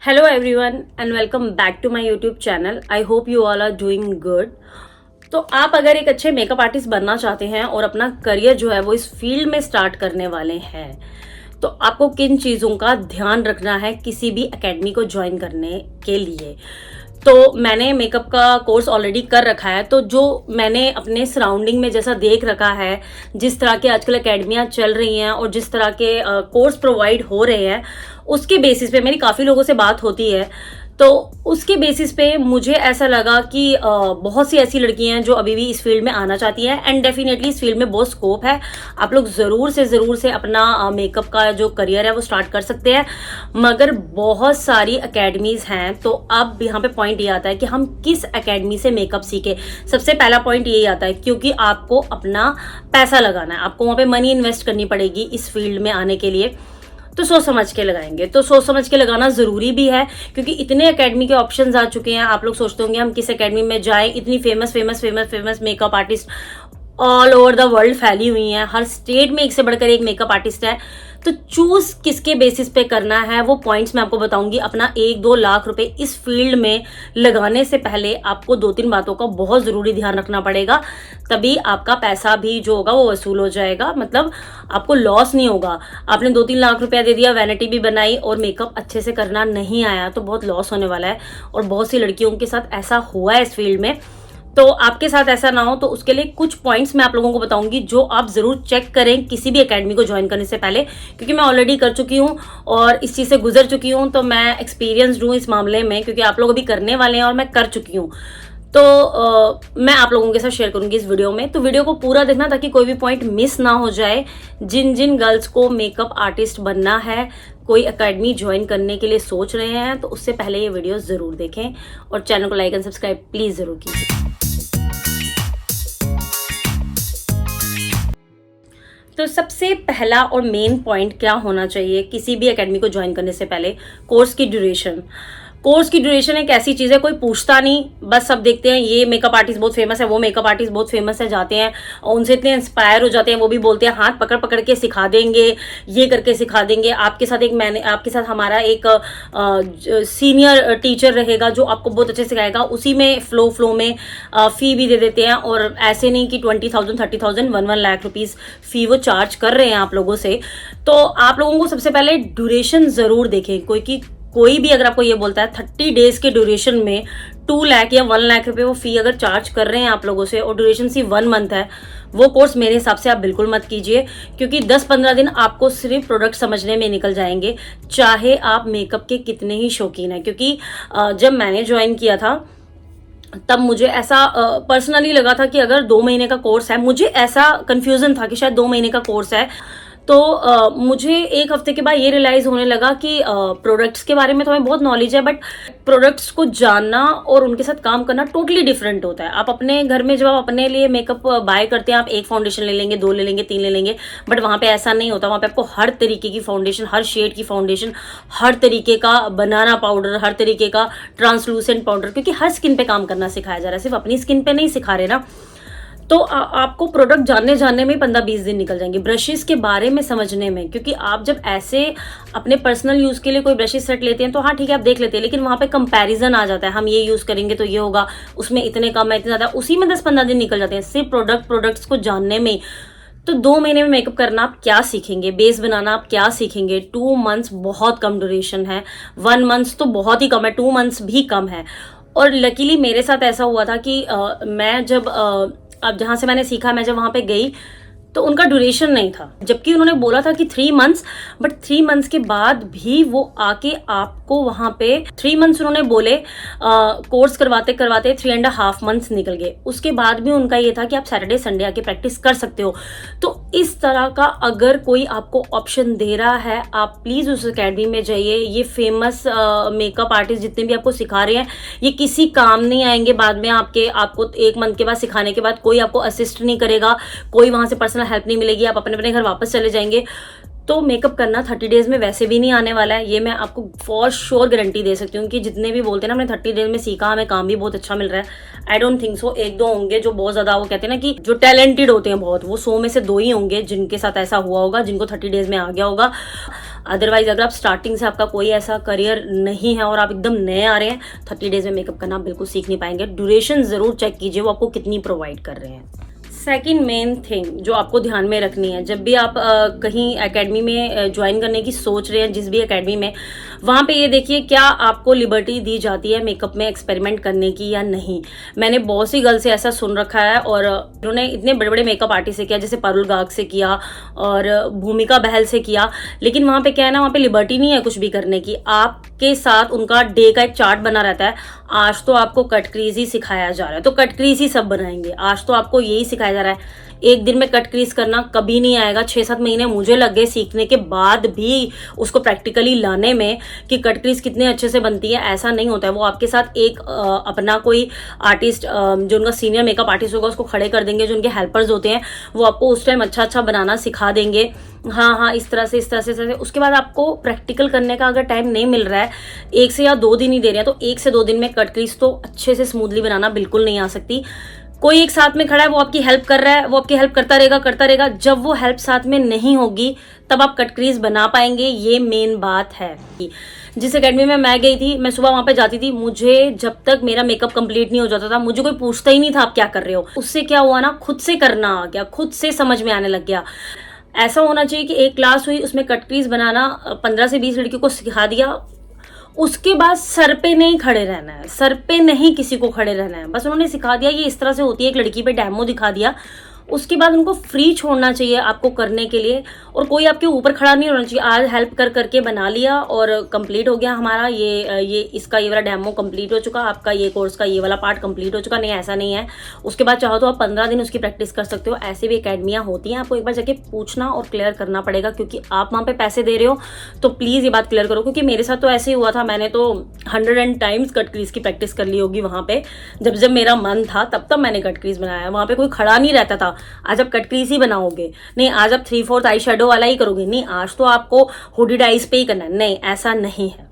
Hello everyone and welcome back to my YouTube channel. I hope you all are doing good. तो आप अगर एक अच्छे makeup artist बनना चाहते हैं और अपना करियर जो है वो इस फील्ड में स्टार्ट करने वाले हैं, तो आपको किन चीज़ों का ध्यान रखना है किसी भी एकेडमी को ज्वाइन करने के लिए। तो मैंने मेकअप का कोर्स ऑलरेडी कर रखा है, तो जो मैंने अपने सराउंडिंग में जैसा देख रखा है, जिस तरह के आजकल एकेडमियाँ चल रही हैं और जिस तरह के कोर्स प्रोवाइड हो रहे हैं, उसके बेसिस पे मेरी काफ़ी लोगों से बात होती है। तो उसके बेसिस पे मुझे ऐसा लगा कि बहुत सी ऐसी लड़कियां हैं जो अभी भी इस फील्ड में आना चाहती हैं एंड डेफिनेटली इस फील्ड में बहुत स्कोप है। आप लोग ज़रूर से अपना मेकअप का जो करियर है वो स्टार्ट कर सकते हैं, मगर बहुत सारी एकेडमीज़ हैं। तो अब यहाँ पे पॉइंट ये आता है कि हम किस एकेडमी से मेकअप सीखें। सबसे पहला पॉइंट यही आता है, क्योंकि आपको अपना पैसा लगाना है, आपको वहाँ पे मनी इन्वेस्ट करनी पड़ेगी इस फील्ड में आने के लिए। तो सोच समझ के लगाएंगे, तो सोच समझ के लगाना ज़रूरी भी है, क्योंकि इतने एकेडमी के ऑप्शंस आ चुके हैं। आप लोग सोचते होंगे हम किस एकेडमी में जाएं, इतनी famous makeup artist all over the world फैली हुई हैं, हर स्टेट में एक से बढ़कर एक मेकअप आर्टिस्ट है। तो चूज किसके बेसिस पे करना है वो पॉइंट्स मैं आपको बताऊंगी। अपना 1-2 लाख रुपए इस फील्ड में लगाने से पहले आपको 2-3 बातों का बहुत ज़रूरी ध्यान रखना पड़ेगा, तभी आपका पैसा भी जो होगा वो वसूल हो जाएगा। मतलब आपको लॉस नहीं होगा। आपने 2-3 लाख रुपया दे दिया, वैनिटी भी बनाई और मेकअप अच्छे से करना नहीं आया, तो बहुत लॉस होने वाला है। और बहुत सी लड़कियों के साथ ऐसा हुआ है इस फील्ड में। तो आपके साथ ऐसा ना हो, तो उसके लिए कुछ पॉइंट्स मैं आप लोगों को बताऊंगी जो आप जरूर चेक करें किसी भी एकेडमी को ज्वाइन करने से पहले, क्योंकि मैं ऑलरेडी कर चुकी हूं और इस चीज़ से गुजर चुकी हूं। तो मैं एक्सपीरियंस्ड हूं इस मामले में, क्योंकि आप लोग अभी करने वाले हैं और मैं कर चुकी हूं। तो मैं आप लोगों के साथ शेयर करूंगी इस वीडियो में। तो वीडियो को पूरा देखना ताकि कोई भी पॉइंट मिस ना हो जाए। जिन जिन गर्ल्स को मेकअप आर्टिस्ट बनना है, कोई एकेडमी ज्वाइन करने के लिए सोच रहे हैं, तो उससे पहले ये वीडियो ज़रूर देखें और चैनल को लाइक एंड सब्सक्राइब प्लीज़ ज़रूर कीजिए। तो सबसे पहला और मेन पॉइंट क्या होना चाहिए किसी भी एकेडमी को ज्वाइन करने से पहले, कोर्स की ड्यूरेशन। कोर्स की ड्यूरेशन एक ऐसी चीज़ है, कोई पूछता नहीं, बस सब देखते हैं ये मेकअप आर्टिस्ट बहुत फेमस है, वो मेकअप आर्टिस्ट बहुत फेमस है, जाते हैं और उनसे इतने इंस्पायर हो जाते हैं। वो भी बोलते हैं हाथ पकड़ पकड़ के सिखा देंगे, ये करके सिखा देंगे। आपके साथ हमारा एक सीनियर टीचर रहेगा जो आपको बहुत अच्छे सिखाएगा, उसी में फ्लो में फ़ी भी दे देते हैं। और ऐसे नहीं कि 20,000 30,000 1 लाख रुपीज़ फ़ी वो चार्ज कर रहे हैं आप लोगों से। तो आप लोगों को सबसे पहले ड्यूरेशन ज़रूर देखें। कोई भी अगर आपको ये बोलता है 30 डेज के ड्यूरेशन में 2 लाख या 1 लाख रुपए वो फ़ी अगर चार्ज कर रहे हैं आप लोगों से और ड्यूरेशन सिर्फ 1 मंथ है, वो कोर्स मेरे हिसाब से आप बिल्कुल मत कीजिए, क्योंकि 10-15 दिन आपको सिर्फ प्रोडक्ट समझने में निकल जाएंगे, चाहे आप मेकअप के कितने ही शौकीन हैं। क्योंकि जब मैंने ज्वाइन किया था तब मुझे ऐसा पर्सनली लगा था कि अगर 2 महीने का कोर्स है, मुझे ऐसा कंफ्यूजन था कि शायद 2 महीने का कोर्स है। तो मुझे 1 हफ्ते के बाद ये रियलाइज़ होने लगा कि प्रोडक्ट्स के बारे में तो हमें बहुत नॉलेज है, बट प्रोडक्ट्स को जानना और उनके साथ काम करना टोटली डिफरेंट होता है। आप अपने घर में जब आप अपने लिए मेकअप बाय करते हैं, आप 1 फाउंडेशन ले लेंगे, 2 ले लेंगे, 3 ले लेंगे, बट वहाँ पे ऐसा नहीं होता। वहाँ पे आपको हर तरीके की फाउंडेशन, हर शेड की फाउंडेशन, हर तरीके का बनाना पाउडर, हर तरीके का ट्रांसलूसेंट पाउडर, क्योंकि हर स्किन पे काम करना सिखाया जा रहा है, सिर्फ अपनी स्किन पे नहीं सिखा रहे ना। तो आपको प्रोडक्ट जानने में 15-20 दिन निकल जाएंगे, ब्रशेस के बारे में समझने में। क्योंकि आप जब ऐसे अपने पर्सनल यूज़ के लिए कोई ब्रशेस सेट लेते हैं तो हाँ ठीक है आप देख लेते हैं, लेकिन वहाँ पे कंपैरिजन आ जाता है, हम ये यूज़ करेंगे तो ये होगा, उसमें इतने कम है, इतने ज़्यादा, उसी में 10-15 दिन निकल जाते हैं सिर्फ प्रोडक्ट्स को जानने में। तो 2 महीने में मेकअप करना आप क्या सीखेंगे, बेस बनाना आप क्या सीखेंगे। 2 मंथ्स बहुत कम ड्यूरेशन है, 1 मंथ तो बहुत ही कम है, 2 मंथ्स भी कम है। और लकीली मेरे साथ ऐसा हुआ था कि मैं जब अब जहाँ से मैंने सीखा, मैं जब वहाँ पे गई तो उनका ड्यूरेशन नहीं था, जबकि उन्होंने बोला था कि 3 मंथ्स, बट 3 मंथ्स के बाद भी वो आके आपको वहाँ पे 3 मंथ्स उन्होंने बोले, कोर्स करवाते 3.5 मंथ्स निकल गए। उसके बाद भी उनका ये था कि आप सैटरडे संडे आके प्रैक्टिस कर सकते हो। तो इस तरह का अगर कोई आपको ऑप्शन दे रहा है, आप प्लीज़ उस अकेडमी में जाइए। ये फेमस मेकअप आर्टिस्ट जितने भी आपको सिखा रहे हैं, ये किसी काम नहीं आएंगे बाद में। आपको 1 मंथ के बाद सिखाने के बाद कोई आपको असिस्ट नहीं करेगा, कोई वहाँ से पर्सनल हेल्प नहीं मिलेगी, आप अपने अपने घर वापस चले जाएंगे। तो मेकअप करना 30 डेज में वैसे भी नहीं आने वाला है, ये मैं आपको फॉर श्योर गारंटी दे सकती हूँ। कि जितने भी बोलते हैं ना हमने 30 डेज में सीखा, हमें काम भी बहुत अच्छा मिल रहा है, आई डोंट थिंक सो। 1-2 होंगे जो बहुत ज़्यादा, वो कहते हैं ना कि जो टैलेंटेड होते हैं बहुत, वो 100 में से 2 ही होंगे जिनके साथ ऐसा हुआ होगा, जिनको 30 डेज में आ गया होगा। अदरवाइज अगर आप स्टार्टिंग से आपका कोई ऐसा करियर नहीं है और आप एकदम नए आ रहे हैं, 30 डेज में मेकअप करना बिल्कुल सीख नहीं पाएंगे। ड्यूरेशन जरूर चेक कीजिए वो आपको कितनी प्रोवाइड कर रहे हैं। सेकेंड मेन थिंग जो आपको ध्यान में रखनी है, जब भी आप कहीं एकेडमी में ज्वाइन करने की सोच रहे हैं, जिस भी एकेडमी में, वहाँ पे ये देखिए क्या आपको लिबर्टी दी जाती है मेकअप में एक्सपेरिमेंट करने की या नहीं। मैंने बहुत सी गर्ल से ऐसा सुन रखा है और उन्होंने इतने बड़े बड़े मेकअप आर्टिस्ट से किया, जैसे पारुल गाग से किया और भूमिका बहल से किया, लेकिन वहाँ पे क्या है ना, वहाँ पे लिबर्टी नहीं है कुछ भी करने की। आपके साथ उनका डे का एक चार्ट बना रहता है। आज तो आपको कट क्रीज ही सिखाया जा रहा है तो कट क्रीज ही सब बनाएंगे। आज तो आपको यही सिखाया जा रहा है। एक दिन में कट क्रीज करना कभी नहीं आएगा। 6-7 महीने मुझे लग गए सीखने के बाद भी उसको प्रैक्टिकली लाने में कि कट क्रीज कितने अच्छे से बनती है। ऐसा नहीं होता है। वो आपके साथ एक अपना कोई आर्टिस्ट जो उनका सीनियर मेकअप आर्टिस्ट होगा उसको खड़े कर देंगे, जो उनके हेल्पर्स होते हैं वो आपको उस टाइम अच्छा अच्छा बनाना सिखा देंगे। हाँ, इस तरह से। उसके बाद आपको प्रैक्टिकल करने का अगर टाइम नहीं मिल रहा है, 1 से या 2 दिन ही दे रहे हैं, तो 1 से 2 दिन में कट क्रीज तो अच्छे से स्मूथली बनाना बिल्कुल नहीं आ सकती। कोई एक साथ में खड़ा है, वो आपकी हेल्प कर रहा है, वो आपकी हेल्प करता रहेगा। जब वो हेल्प साथ में नहीं होगी तब आप कट क्रीज बना पाएंगे। ये मेन बात है। जिस एकेडमी में मैं गई थी, मैं सुबह वहां पे जाती थी, मुझे जब तक मेरा मेकअप कंप्लीट नहीं हो जाता था मुझे कोई पूछता ही नहीं था आप क्या कर रहे हो। उससे क्या हुआ ना, खुद से करना आ गया, खुद से समझ में आने लग गया। ऐसा होना चाहिए कि एक क्लास हुई, उसमें कट क्रीज बनाना 15 से 20 लड़कियों को सिखा दिया। उसके बाद सर पे नहीं खड़े रहना है, सर पे नहीं किसी को खड़े रहना है। बस उन्होंने सिखा दिया ये इस तरह से होती है, एक लड़की पे डेमो दिखा दिया। उसके बाद उनको फ्री छोड़ना चाहिए आपको करने के लिए, और कोई आपके ऊपर खड़ा नहीं होना चाहिए। आज हेल्प कर करके बना लिया और कंप्लीट हो गया हमारा ये इसका ये वाला डेमो कंप्लीट हो चुका, आपका ये कोर्स का ये वाला पार्ट कंप्लीट हो चुका। नहीं, ऐसा नहीं है। उसके बाद चाहो तो आप 15 दिन उसकी प्रैक्टिस कर सकते हो। ऐसे भी एकेडमियाँ होती हैं। आपको एक बार जाके पूछना और क्लियर करना पड़ेगा, क्योंकि आप वहाँ पे पैसे दे रहे हो। तो प्लीज़ ये बात क्लियर करो, क्योंकि मेरे साथ तो ऐसे ही हुआ था। मैंने तो 100 टाइम्स कट क्रीज की प्रैक्टिस कर ली होगी वहाँ पे। जब मेरा मन था तब मैंने कट क्रीज बनाया। वहाँ पे कोई खड़ा नहीं रहता था, आज आप कट क्रीज ही बनाओगे, नहीं आज आप 3/4 आई शेडो वाला ही करोगे, नहीं आज तो आपको हुडीड आईज पे ही करना है। नहीं, ऐसा नहीं है।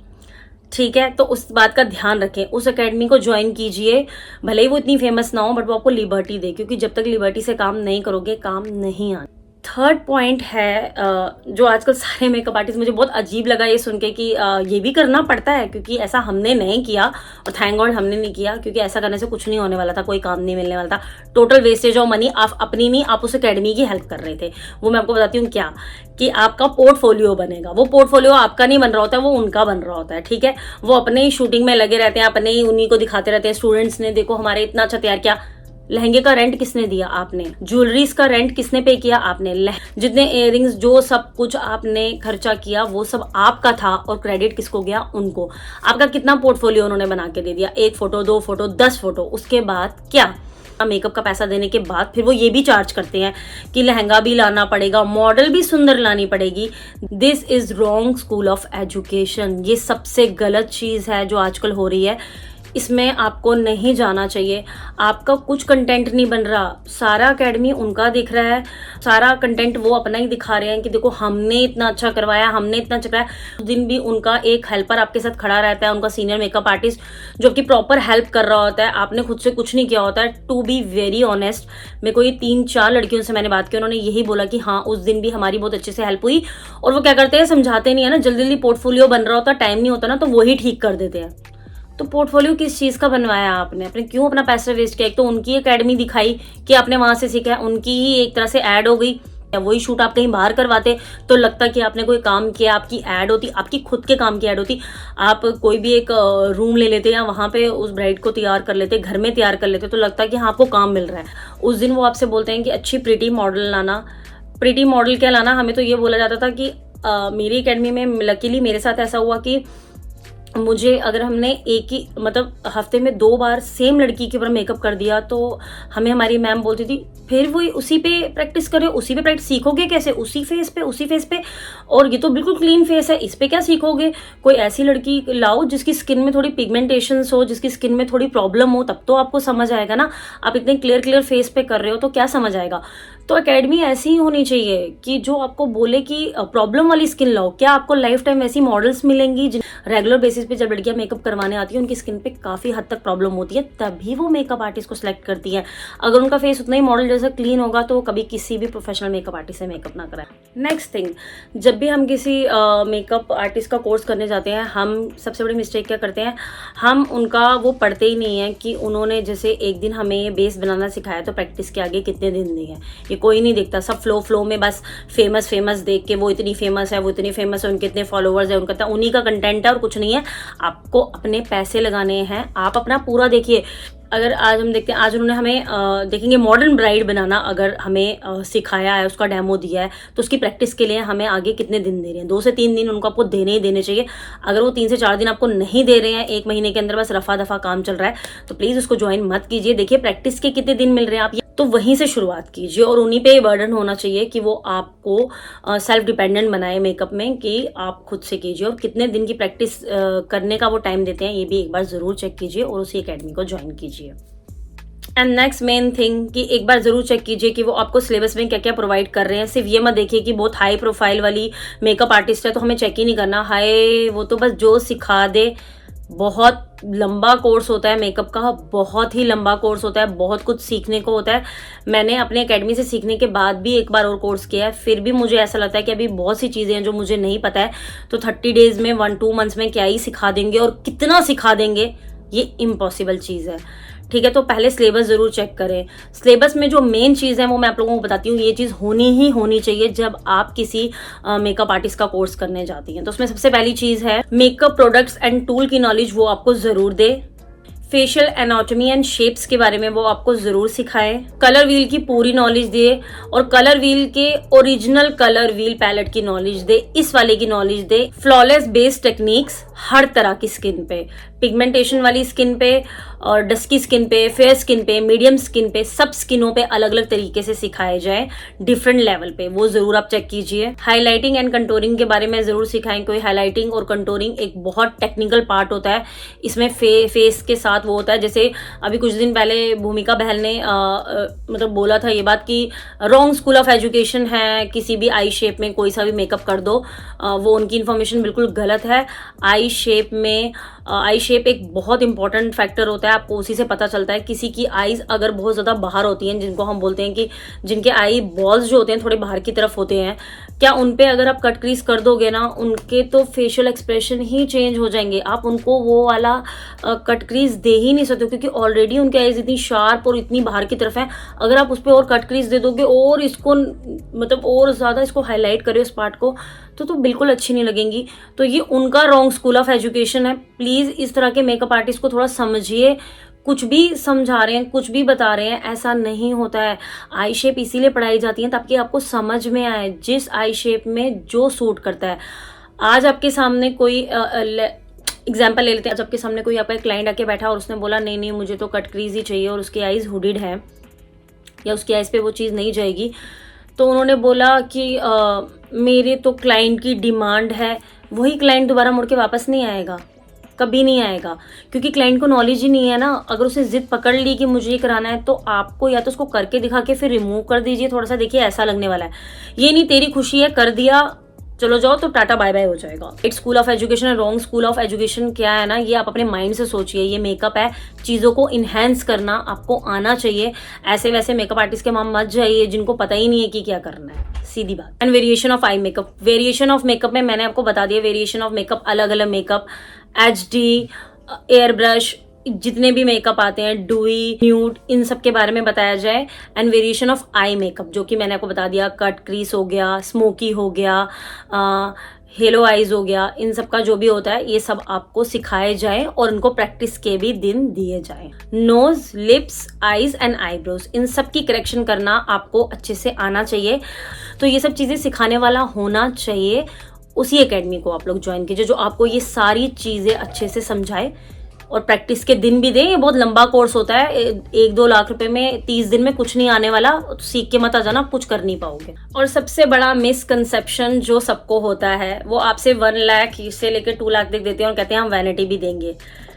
ठीक है, तो उस बात का ध्यान रखें। उस एकेडमी को ज्वाइन कीजिए, भले ही वो इतनी फेमस ना हो, बट वो आपको लिबर्टी दे, क्योंकि जब तक लिबर्टी से काम नहीं करोगे काम नहीं आना। थर्ड पॉइंट है जो आजकल सारे मेकअप आर्टिस्ट, मुझे बहुत अजीब लगा ये सुन के कि ये भी करना पड़ता है, क्योंकि ऐसा हमने नहीं किया और थैंक गॉड हमने नहीं किया, क्योंकि ऐसा करने से कुछ नहीं होने वाला था, कोई काम नहीं मिलने वाला था। Total wastage of money. आप अपनी नहीं, आप उस एकेडमी की हेल्प कर रहे थे। वो मैं आपको बताती हूँ क्या, कि आपका पोर्टफोलियो बनेगा। वो पोर्टफोलियो आपका नहीं बन रहा होता है, वो उनका बन रहा होता है। ठीक है, वो अपने ही शूटिंग में लगे रहते हैं, अपने ही उन्हीं को दिखाते रहते हैं। स्टूडेंट्स ने देखो हमारे इतना अच्छा तैयार किया। लहंगे का रेंट किसने दिया? आपने। ज्वेलरीज का रेंट किसने पे किया? आपने। जितने इयररिंग्स, जो सब कुछ आपने खर्चा किया वो सब आपका था, और क्रेडिट किसको गया? उनको। आपका कितना पोर्टफोलियो उन्होंने बना के दे दिया? 1 फोटो, 2 फोटो, 10 फोटो। उसके बाद क्या? मेकअप का पैसा देने के बाद फिर वो ये भी चार्ज करते हैं कि लहंगा भी लाना पड़ेगा, मॉडल भी सुंदर लानी पड़ेगी। This is wrong school of education. ये सबसे गलत चीज है जो आजकल हो रही है। इसमें आपको नहीं जाना चाहिए। आपका कुछ कंटेंट नहीं बन रहा, सारा एकेडमी उनका दिख रहा है, सारा कंटेंट वो अपना ही दिखा रहे हैं कि देखो हमने इतना अच्छा करवाया, हमने इतना अच्छा करवाया। उस दिन भी उनका एक हेल्पर आपके साथ खड़ा रहता है, उनका सीनियर मेकअप आर्टिस्ट, जो आपकी प्रॉपर हेल्प कर रहा होता है। आपने खुद से कुछ नहीं किया होता है। टू बी वेरी ऑनेस्ट, मेरे को ये 3-4 लड़कियों से मैंने बात की, उन्होंने यही बोला कि हाँ उस दिन भी हमारी बहुत अच्छे से हेल्प हुई। और वो क्या करते हैं, समझाते नहीं है ना, जल्दी जल्दी पोर्टफोलियो बन रहा होता, टाइम नहीं होता ना, तो वही ठीक कर देते हैं। तो पोर्टफोलियो किस चीज़ का बनवाया आपने क्यों अपना पैसा वेस्ट किया? एक तो उनकी एकेडमी दिखाई कि आपने वहां से सीखा है, उनकी ही एक तरह से ऐड हो गई। या वही शूट आप कहीं बाहर करवाते तो लगता कि आपने कोई काम किया, आपकी ऐड होती, आपकी खुद के काम की ऐड होती। आप कोई भी एक रूम ले लेते या वहां पे उस ब्राइड को तैयार कर लेते, घर में तैयार कर लेते, तो लगता कि हाँ आपको काम मिल रहा है। उस दिन वो आपसे बोलते हैं कि अच्छी प्रिटी मॉडल लाना। प्रिटी मॉडल क्या लाना? हमें तो ये बोला जाता था कि मेरी एकेडमी में लकीली मेरे साथ ऐसा हुआ कि मुझे, अगर हमने एक ही मतलब हफ्ते में 2 बार सेम लड़की के ऊपर मेकअप कर दिया तो हमें हमारी मैम बोलती थी फिर वही उसी पे प्रैक्टिस करो, उसी पे प्रैक्टिस सीखोगे कैसे? उसी फेस पे, और ये तो बिल्कुल क्लीन फेस है, इस पे क्या सीखोगे? कोई ऐसी लड़की लाओ जिसकी स्किन में थोड़ी पिगमेंटेशंस हो, जिसकी स्किन में थोड़ी प्रॉब्लम हो, तब तो आपको समझ आएगा ना। आप इतने क्लियर फेस पे कर रहे हो तो क्या समझ आएगा? तो एकेडमी ऐसी ही होनी चाहिए कि जो आपको बोले कि प्रॉब्लम वाली स्किन लाओ। क्या आपको लाइफ टाइम ऐसी मॉडल्स मिलेंगी जिन रेगुलर बेसिस पे जब लड़कियां मेकअप करवाने आती है उनकी स्किन पे काफ़ी हद तक प्रॉब्लम होती है, तभी वो मेकअप आर्टिस्ट को सिलेक्ट करती है। अगर उनका फेस उतना ही मॉडल जैसा क्लीन होगा तो वो कभी किसी भी प्रोफेशनल मेकअप आर्टिस्ट से मेकअप ना कराए। नेक्स्ट थिंग, जब भी हम किसी मेकअप आर्टिस्ट का कोर्स करने जाते हैं, हम सबसे बड़ी मिस्टेक क्या करते हैं, हम उनका वो पढ़ते ही नहीं है कि उन्होंने जैसे एक दिन हमें ये बेस बनाना सिखाया तो प्रैक्टिस के आगे कितने दिन दिए हैं, ये कोई नहीं देखता। सब फ्लो में बस फेमस देख के वो इतनी फेमस है, वो इतनी फेमस है, उनके इतने फॉलोवर्स है, उनका उन्हीं का कंटेंट है और कुछ नहीं है। आपको अपने पैसे लगाने हैं, आप अपना पूरा देखिए। अगर आज हम देखते हैं, आज उन्होंने हमें देखेंगे मॉडर्न ब्राइड बनाना अगर हमें सिखाया है, उसका डेमो दिया है, तो उसकी प्रैक्टिस के लिए हमें आगे कितने दिन दे रहे हैं, 2 से 3 दिन उनको आपको देने ही देने चाहिए। अगर वो 3 से 4 दिन आपको नहीं दे रहे हैं, 1 महीने के अंदर बस रफा दफा काम चल रहा है, तो प्लीज़ उसको ज्वाइन मत कीजिए। देखिए प्रैक्टिस के कितने दिन मिल रहे हैं, आप तो वहीं से शुरुआत कीजिए और उन्हीं पे बर्डन होना चाहिए कि वो आपको सेल्फ डिपेंडेंट बनाए मेकअप में, कि आप खुद से कीजिए। और कितने दिन की प्रैक्टिस करने का वो टाइम देते हैं ये भी एक बार ज़रूर चेक कीजिए और उसी एकेडमी को ज्वाइन कीजिए। एंड नेक्स्ट मेन थिंग कि एक बार जरूर चेक कीजिए कि वो आपको सिलेबस में क्या क्या प्रोवाइड कर रहे हैं। सिर्फ ये मत देखिए कि बहुत हाई प्रोफाइल वाली मेकअप आर्टिस्ट है तो हमें चेक ही नहीं करना, हाय वो तो बस जो सिखा दे। बहुत लंबा कोर्स होता है मेकअप का, बहुत ही लंबा कोर्स होता है, बहुत कुछ सीखने को होता है। मैंने अपने एकेडमी से सीखने के बाद भी एक बार और कोर्स किया है, फिर भी मुझे ऐसा लगता है कि अभी बहुत सी चीज़ें हैं जो मुझे नहीं पता है। तो 30 डेज में 1-2 मंथ्स में क्या ही सिखा देंगे और कितना सिखा देंगे, ये इम्पॉसिबल चीज़ है। ठीक है, तो पहले सिलेबस जरूर चेक करें। सिलेबस में जो मेन चीज़ है वो मैं आप लोगों को बताती हूँ, ये चीज़ होनी ही होनी चाहिए जब आप किसी मेकअप आर्टिस्ट का कोर्स करने जाती हैं। तो उसमें सबसे पहली चीज़ है मेकअप प्रोडक्ट्स एंड टूल की नॉलेज, वो आपको ज़रूर दे। फेशियल एनाटॉमी एंड शेप्स के बारे में वो आपको ज़रूर सिखाए। कलर व्हील की पूरी नॉलेज दे और कलर व्हील के ओरिजिनल कलर व्हील पैलेट की नॉलेज दे, इस वाले की नॉलेज दे। फ्लॉलेस बेस्ड टेक्निक्स हर तरह की स्किन पे, पिगमेंटेशन वाली स्किन पे और डस्की स्किन पे, फेयर स्किन पे, मीडियम स्किन पे, सब स्किनों पे अलग अलग तरीके से सिखाए जाए डिफरेंट लेवल पे, वो जरूर आप चेक कीजिए। हाईलाइटिंग एंड कंटूरिंग के बारे में जरूर सिखाएं, कोई हाईलाइटिंग और कंटूरिंग एक बहुत टेक्निकल पार्ट होता है। इसमें फेस के साथ वो होता है, जैसे अभी कुछ दिन पहले भूमिका बहल ने मतलब बोला था ये बात कि रॉन्ग स्कूल ऑफ एजुकेशन है, किसी भी आई शेप में कोई सा भी मेकअप कर दो, वो उनकी इन्फॉर्मेशन बिल्कुल गलत है। आई शेप में आई शेप एक बहुत इंपॉर्टेंट फैक्टर होता है, आपको उसी से पता चलता है। किसी की आईज अगर बहुत ज़्यादा बाहर होती हैं, जिनको हम बोलते हैं कि जिनके आई बॉल्स जो होते हैं थोड़े बाहर की तरफ होते हैं, क्या उन पे अगर आप कट क्रीज कर दोगे ना, उनके तो फेशियल एक्सप्रेशन ही चेंज हो जाएंगे। आप उनको वो वाला कट क्रीज दे ही नहीं सकते, क्योंकि ऑलरेडी उनकी आईज इतनी शार्प और इतनी बाहर की तरफ है। अगर आप उस पर और कट क्रीज दे दोगे और इसको मतलब और ज़्यादा इसको हाईलाइट करो इस पार्ट को, तो बिल्कुल अच्छी नहीं लगेंगी। तो ये उनका रॉन्ग स्कूल ऑफ एजुकेशन है। प्लीज़ इस तरह के मेकअप आर्टिस्ट को थोड़ा समझिए। कुछ भी समझा रहे हैं, कुछ भी बता रहे हैं, ऐसा नहीं होता है। आई शेप इसीलिए पढ़ाई जाती है ताकि आपको समझ में आए जिस आई शेप में जो सूट करता है। आज आपके सामने कोई एग्जाम्पल ले लेते हैं, आज आपके सामने कोई आपका क्लाइंट आके बैठा और उसने बोला नहीं मुझे तो कट क्रीज ही चाहिए और उसकी आईज हुडिड है या उसकी आईज पे वो चीज़ नहीं जाएगी, तो उन्होंने बोला कि मेरे तो क्लाइंट की डिमांड है। वही क्लाइंट दोबारा मुड़ के वापस नहीं आएगा, कभी नहीं आएगा, क्योंकि क्लाइंट को नॉलेज ही नहीं है ना। अगर उसने जिद पकड़ ली कि मुझे ये कराना है, तो आपको या तो उसको करके दिखा के फिर रिमूव कर दीजिए थोड़ा सा, देखिए ऐसा लगने वाला है। ये नहीं तेरी खुशी है कर दिया चलो जाओ तो टाटा बाय बाय हो जाएगा। एक स्कूल ऑफ एजुकेशन है, रॉन्ग स्कूल ऑफ एजुकेशन क्या है ना, ये आप अपने माइंड से सोचिए। ये मेकअप है, चीज़ों को इन्हेंस करना आपको आना चाहिए। ऐसे वैसे मेकअप आर्टिस्ट के माम मत जाइए जिनको पता ही नहीं है कि क्या करना है, सीधी बात। And variation of eye makeup, variation of makeup में मैंने आपको बता दिया वेरिएशन ऑफ मेकअप, अलग अलग मेकअप, HD, एयर ब्रश, जितने भी मेकअप आते हैं, डुई, न्यूड, इन सब के बारे में बताया जाए। And variation of eye makeup जो कि मैंने आपको बता दिया, कट क्रीज हो गया, स्मोकी हो गया, हेलो आइज हो गया, इन सब का जो भी होता है ये सब आपको सिखाए जाए और उनको प्रैक्टिस के भी दिन दिए जाए। Nose, lips, eyes and eyebrows, इन सब की करेक्शन करना आपको अच्छे से आना चाहिए। तो ये सब चीज़ें सिखाने वाला होना चाहिए। उसी एकेडमी को आप लोग ज्वाइन कीजिए जो आपको ये सारी चीज़ें अच्छे से समझाए और प्रैक्टिस के दिन भी दें। ये बहुत लंबा कोर्स होता है, 1-2 लाख रुपए में 30 दिन में कुछ नहीं आने वाला, तो सीख के मत आ जाना, कुछ कर नहीं पाओगे। और सबसे बड़ा मिसकंसेप्शन जो सबको होता है, वो आपसे 1 लाख से लेकर 2 लाख तक देते हैं और कहते हैं हम वैनिटी भी देंगे।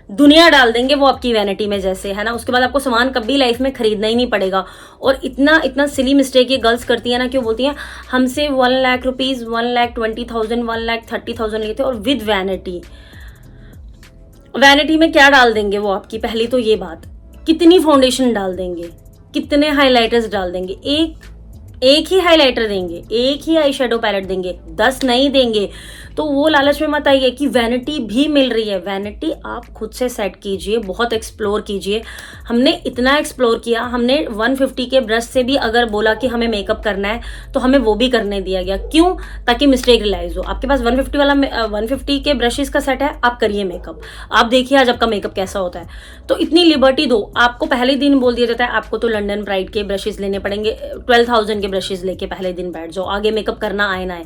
दुनिया डाल देंगे वो आपकी वैनिटी में, जैसे है ना। उसके बाद आपको सामान कभी लाइफ में खरीदना ही नहीं पड़ेगा। और इतना इतना सिली मिस्टेक ये गर्ल्स करती है ना, क्यों बोलती हैं हमसे 1 लाख रुपीज, 1,20,000, 1,30,000 लेते और विद वैनिटी। वैनिटी में क्या डाल देंगे वो आपकी, पहली तो ये बात, कितनी फाउंडेशन डाल देंगे, कितने हाइलाइटर्स डाल देंगे, एक ही हाइलाइटर देंगे, एक ही आई शेडो पैलेट देंगे, 10 नहीं देंगे। तो वो लालच में मत आइए कि वैनिटी भी मिल रही है। वैनिटी आप खुद से सेट कीजिए, बहुत एक्सप्लोर कीजिए। हमने इतना एक्सप्लोर किया, हमने 150 के ब्रश से भी अगर बोला कि हमें मेकअप करना है तो हमें वो भी करने दिया गया। क्यों? ताकि मिस्टेक रियलाइज हो। आपके पास 150 के ब्रशेस का सेट है, आप करिए मेकअप, आप देखिए आज आपका मेकअप कैसा होता है। तो इतनी लिबर्टी दो। आपको पहले दिन बोल दिया जाता है आपको तो लंडन ब्राइड के ब्रशेस लेने पड़ेंगे, 12,000 के ब्रशेस लेके पहले दिन बैठ जाओ, आगे मेकअप करना आए ना आए।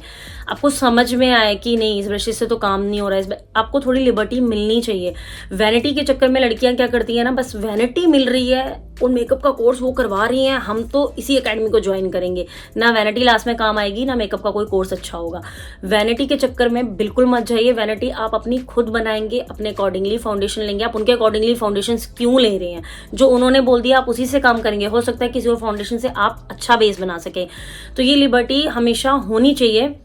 आपको समझ में आए कि नहीं इस ब्रशेस से तो काम नहीं हो रहा है, आपको थोड़ी लिबर्टी मिलनी चाहिए। वैनिटी के चक्कर में लड़कियां क्या करती हैं ना, बस वैनिटी मिल रही है और मेकअप का कोर्स वो करवा रही हैं, हम तो इसी एकेडमी को ज्वाइन करेंगे। ना वैनिटी लास्ट में काम आएगी, ना मेकअप का कोई कोर्स अच्छा होगा। वैनिटी के चक्कर में बिल्कुल मत जाइए। वैनिटी आप अपनी खुद बनाएंगे, अपने अकॉर्डिंगली फाउंडेशन लेंगे। आप उनके अकॉर्डिंगली फाउंडेशन क्यों ले रहे हैं? जो उन्होंने बोल दिया आप उसी से काम करेंगे। हो सकता है किसी और फाउंडेशन से आप अच्छा बेस बना सके। तो ये लिबर्टी हमेशा होनी चाहिए,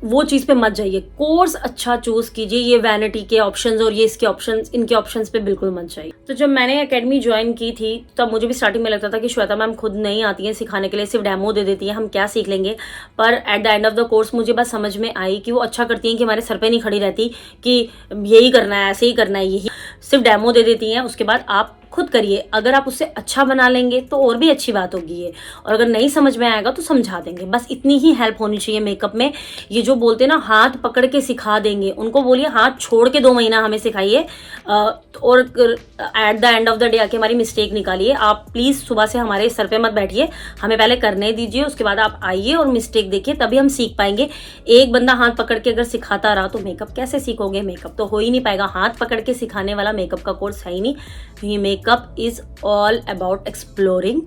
वो चीज पे मत जाइए। कोर्स अच्छा चूज कीजिए। ये वैनिटी के ऑप्शंस और ये इसके ऑप्शंस, इनके ऑप्शंस पे बिल्कुल मत जाइए। तो जब मैंने एकेडमी ज्वाइन की थी तब मुझे भी स्टार्टिंग में लगता था कि श्वेता मैम खुद नहीं आती है सिखाने के लिए, सिर्फ डेमो दे देती है, हम क्या सीख लेंगे। पर at the end of the course मुझे बस समझ में आई कि वो अच्छा करती हैं कि हमारे सर पे नहीं खड़ी रहती कि यही करना है, ऐसे ही करना है, यही सिर्फ डेमो दे देती हैं। उसके बाद आप खुद करिए। अगर आप उससे अच्छा बना लेंगे तो और भी अच्छी बात होगी ये, और अगर नहीं समझ में आएगा तो समझा देंगे। बस इतनी ही हेल्प होनी चाहिए मेकअप में। ये जो बोलते हैं ना हाथ पकड़ के सिखा देंगे, उनको बोलिए हाथ छोड़ के 2 महीना हमें सिखाइए और at the end of the day आके हमारी मिस्टेक निकालिए। आप प्लीज सुबह से हमारे सर पे मत बैठिए, हमें पहले करने दीजिए, उसके बाद आप आइए और मिस्टेक देखिए, तभी हम सीख पाएंगे। एक बंदा हाथ पकड़ के अगर सिखाता रहा तो मेकअप कैसे सीखोगे? मेकअप तो हो ही नहीं पाएगा। हाथ पकड़ के सिखाने वाला मेकअप का कोर्स है ही नहीं। ये makeup is all about exploring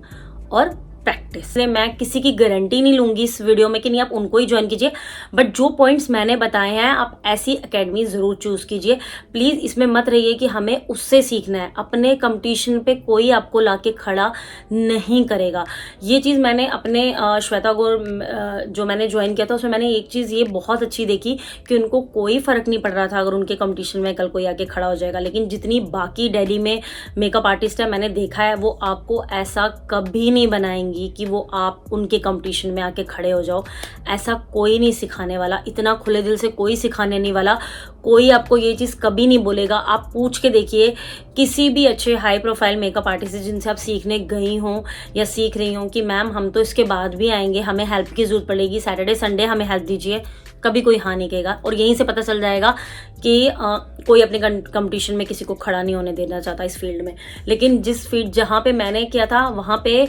और प्रैक्टिस। मैं किसी की गारंटी नहीं लूंगी इस वीडियो में कि नहीं आप उनको ही ज्वाइन कीजिए, बट जो पॉइंट्स मैंने बताए हैं आप ऐसी एकेडमी जरूर चूज कीजिए। प्लीज इसमें मत रहिए कि हमें उससे सीखना है। अपने कंपटीशन पे कोई आपको लाके खड़ा नहीं करेगा। ये चीज मैंने अपने श्वेता गौर जो मैंने ज्वाइन किया था उसमें मैंने एक चीज ये बहुत अच्छी देखी कि उनको कोई फर्क नहीं पड़ रहा था अगर उनके कंपटीशन में कल कोई आके खड़ा हो जाएगा। लेकिन जितनी बाकी दिल्ली में मेकअप आर्टिस्ट है मैंने देखा है, वो आपको ऐसा कभी नहीं बनाएंगी कि वो आप उनके कंपटीशन में आके खड़े हो जाओ। ऐसा कोई नहीं सिखाने वाला, इतना खुले दिल से कोई सिखाने नहीं वाला। कोई आपको ये चीज़ कभी नहीं बोलेगा। आप पूछ के देखिए किसी भी अच्छे हाई प्रोफाइल मेकअप आर्टिस्ट जिनसे आप सीखने गई हों या सीख रही हों कि मैम हम तो इसके बाद भी आएंगे, हमें हेल्प की जरूरत पड़ेगी, सैटरडे संडे हमें हेल्प दीजिए। कभी कोई हाँ नहीं कहेगा। और यहीं से पता चल जाएगा कि कोई अपने कंपटीशन में किसी को खड़ा नहीं होने देना चाहता इस फील्ड में। लेकिन जिस फील्ड जहाँ पे मैंने किया था वहाँ पे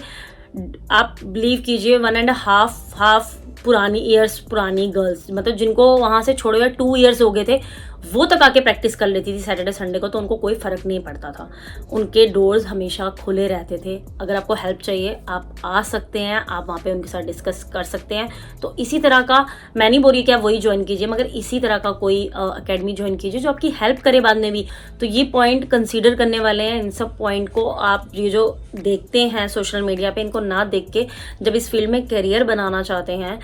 आप बिलीव कीजिए 1.5 पुरानी गर्ल्स, मतलब जिनको वहां से छोड़े हुए 2 ईयर्स हो गए थे, वो तक आके प्रैक्टिस कर लेती थी सैटरडे संडे को, तो उनको कोई फर्क नहीं पड़ता था। उनके डोर्स हमेशा खुले रहते थे। अगर आपको हेल्प चाहिए आप आ सकते हैं, आप वहाँ पे उनके साथ डिस्कस कर सकते हैं। तो इसी तरह का, मैं नहीं बोल रही कि आप वही ज्वाइन कीजिए, मगर इसी तरह का कोई अकेडमी ज्वाइन कीजिए जो आपकी हेल्प करे बाद में भी। तो ये पॉइंट कंसीडर करने वाले हैं। इन सब पॉइंट को आप ये जो देखते हैं सोशल मीडिया पे, इनको ना देख के जब इस फील्ड में करियर बनाना चाहते हैं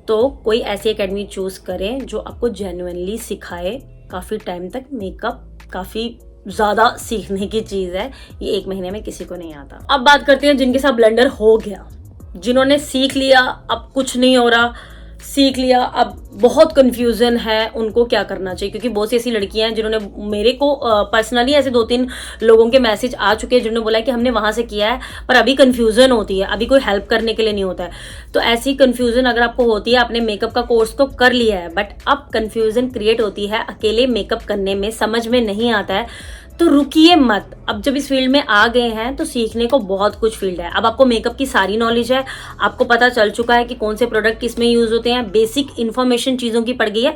तो कोई ऐसी एकेडमी चूज करें जो आपको जेन्युइनली सिखाए काफ़ी टाइम तक। मेकअप काफ़ी ज़्यादा सीखने की चीज़ है, ये 1 महीने में किसी को नहीं आता। अब बात करते हैं जिनके साथ ब्लंडर हो गया, जिन्होंने सीख लिया अब कुछ नहीं हो रहा, सीख लिया अब बहुत कंफ्यूजन है, उनको क्या करना चाहिए। क्योंकि बहुत सी ऐसी लड़कियां हैं जिन्होंने मेरे को पर्सनली ऐसे 2-3 लोगों के मैसेज आ चुके हैं जिन्होंने बोला कि हमने वहां से किया है पर अभी कंफ्यूजन होती है, अभी कोई हेल्प करने के लिए नहीं होता है। तो ऐसी कंफ्यूजन अगर आपको होती है, आपने मेकअप का कोर्स तो कर लिया है बट अब कंफ्यूजन क्रिएट होती है अकेले मेकअप करने में, समझ में नहीं आता है, तो रुकिए मत। अब जब इस फील्ड में आ गए हैं तो सीखने को बहुत कुछ फील्ड है। अब आपको मेकअप की सारी नॉलेज है, आपको पता चल चुका है कि कौन से प्रोडक्ट किसमें यूज होते हैं, बेसिक इन्फॉर्मेशन चीजों की पड़ गई है।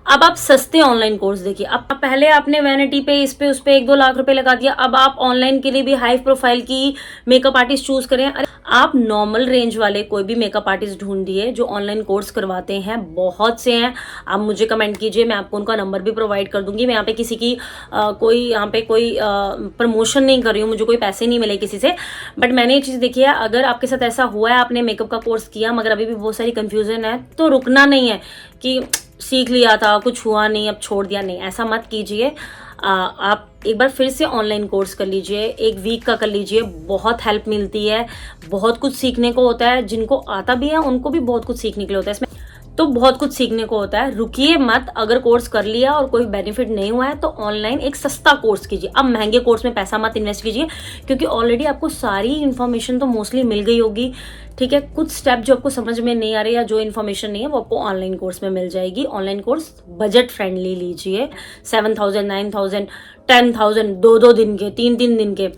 अब आप सस्ते ऑनलाइन कोर्स देखिए। अब पहले आपने वैनिटी पे इस पे उस पे 1-2 लाख रुपए लगा दिया, अब आप ऑनलाइन के लिए भी हाई प्रोफाइल की मेकअप आर्टिस्ट चूज करें। अरे आप नॉर्मल रेंज वाले कोई भी मेकअप आर्टिस्ट ढूंढिए जो ऑनलाइन कोर्स करवाते हैं, बहुत से हैं। आप मुझे कमेंट कीजिए, मैं आपको उनका नंबर भी प्रोवाइड कर दूंगी। मैं यहाँ पे किसी की कोई यहाँ पे कोई प्रमोशन नहीं कर रही हूँ, मुझे कोई पैसे नहीं मिले किसी से, बट मैंने ये चीज़ देखी है। अगर आपके साथ ऐसा हुआ है, आपने मेकअप का कोर्स किया मगर अभी भी बहुत सारी कंफ्यूजन है, तो रुकना नहीं है कि सीख लिया था, कुछ हुआ नहीं, अब छोड़ दिया, नहीं, ऐसा मत कीजिए। आप एक बार फिर से ऑनलाइन कोर्स कर लीजिए, 1 वीक का कर लीजिए, बहुत हेल्प मिलती है, बहुत कुछ सीखने को होता है। जिनको आता भी है उनको भी बहुत कुछ सीखने के लिए होता है इसमें, तो बहुत कुछ सीखने को होता है। रुकिए मत, अगर कोर्स कर लिया और कोई बेनिफिट नहीं हुआ है तो ऑनलाइन एक सस्ता कोर्स कीजिए। अब महंगे कोर्स में पैसा मत इन्वेस्ट कीजिए, क्योंकि ऑलरेडी आपको सारी इन्फॉर्मेशन तो मोस्टली मिल गई होगी, ठीक है। कुछ स्टेप जो आपको समझ में नहीं आ रहे या जो इन्फॉर्मेशन नहीं है वो आपको ऑनलाइन कोर्स में मिल जाएगी। ऑनलाइन कोर्स बजट फ्रेंडली लीजिए, 7,000, 9,000, 10,000, 2-2 दिन के, 3-3 दिन के,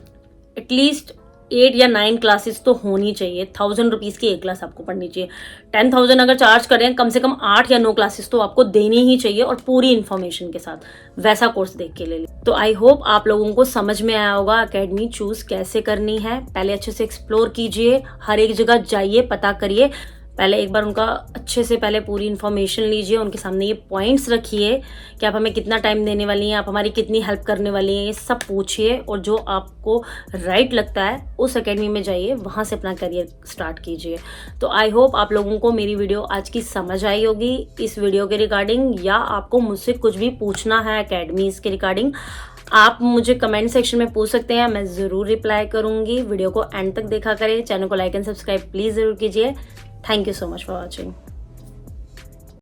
एटलीस्ट 8 या 9 क्लासेस तो होनी चाहिए। 1,000 रुपीज़ की 1 क्लास आपको पढ़नी चाहिए। 10,000 अगर चार्ज करें, कम से कम 8 या 9 क्लासेस तो आपको देनी ही चाहिए, और पूरी इन्फॉर्मेशन के साथ। वैसा कोर्स देख के ले लीजिए। तो आई होप आप लोगों को समझ में आया होगा अकेडमी चूज कैसे करनी है। पहले अच्छे से एक्सप्लोर कीजिए, हर एक जगह जाइए, पता करिए, पहले एक बार उनका अच्छे से पहले पूरी इन्फॉर्मेशन लीजिए, उनके सामने ये पॉइंट्स रखिए कि आप हमें कितना टाइम देने वाली हैं, आप हमारी कितनी हेल्प करने वाली हैं, ये सब पूछिए, और जो आपको राइट लगता है उस एकेडमी में जाइए, वहाँ से अपना करियर स्टार्ट कीजिए। तो आई होप आप लोगों को मेरी वीडियो आज की समझ आई होगी इस वीडियो के रिगार्डिंग, या आपको मुझसे कुछ भी पूछना है अकेडमीज के रिगार्डिंग, आप मुझे कमेंट सेक्शन में पूछ सकते हैं, मैं ज़रूर रिप्लाई करूँगी। वीडियो को एंड तक देखा करें, चैनल को लाइक एंड सब्सक्राइब प्लीज़ ज़रूर कीजिए। Thank you so much for watching.